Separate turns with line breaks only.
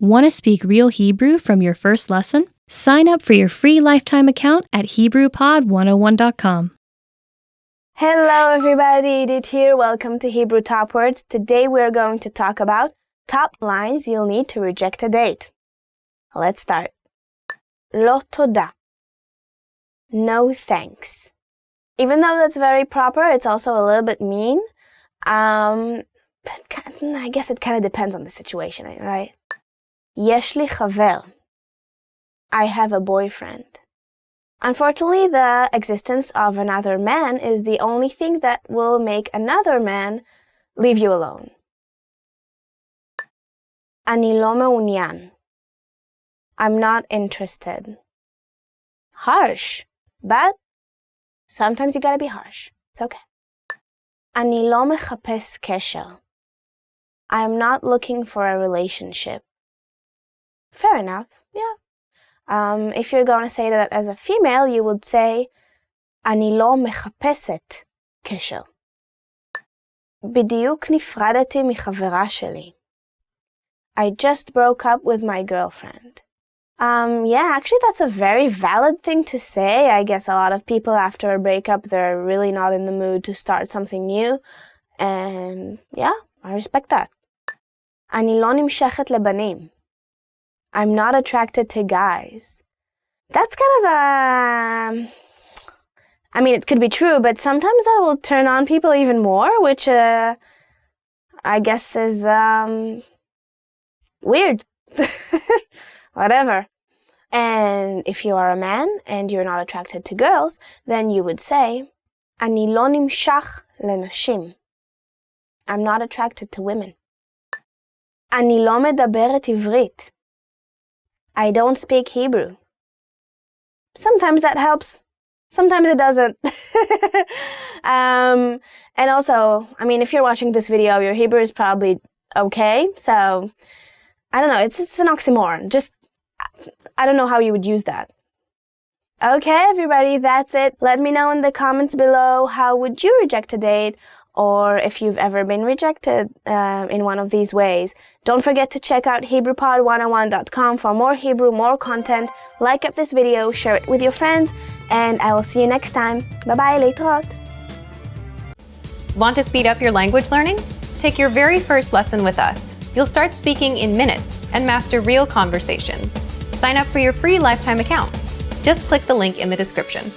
Want to speak real Hebrew from your first lesson? Sign up for your free lifetime account at HebrewPod101.com.
Hello everybody, Edith here. Welcome to Hebrew Top Words. Today we're going to talk about top lines you'll need to reject a date. Let's start. Lo toda. No thanks. Even though that's very proper, it's also a little bit mean. But I guess it kind of depends on the situation, right? יש לי חבר. I have a boyfriend. Unfortunately, the existence of another man is the only thing that will make another man leave you alone. אני לא מעוניין. I'm not interested. Harsh, but sometimes you gotta be harsh. It's okay. אני לא מחפש קשר. I'm not looking for a relationship. Fair enough, yeah. If you're going to say that as a female, you would say, אני לא מחפשת קשר. בדיוק נפרדתי מחברה שלי. I just broke up with my girlfriend. Yeah, actually that's a very valid thing to say. I guess a lot of people after a breakup, they're really not in the mood to start something new. And yeah, I respect that. אני לא נמשכת לבנים. I'm not attracted to guys. That's kind of I mean, it could be true, but sometimes that will turn on people even more, which I guess is weird. Whatever. And if you are a man and you're not attracted to girls, then you would say, אני לא נמשך לנשים. I'm not attracted to women. אני לא מדברת עברית. I don't speak Hebrew. Sometimes that helps. Sometimes it doesn't. And also, I mean, if you're watching this video, your Hebrew is probably okay. So, I don't know. It's an oxymoron. Just, I don't know how you would use that. Okay, everybody, that's it. Let me know in the comments below, how would you reject a date? Or if you've ever been rejected in one of these ways. Don't forget to check out HebrewPod101.com for more Hebrew, more content. Like up this video, share it with your friends, and I will see you next time. Bye-bye, להתראות.
Want to speed up your language learning? Take your very first lesson with us. You'll start speaking in minutes and master real conversations. Sign up for your free lifetime account. Just click the link in the description.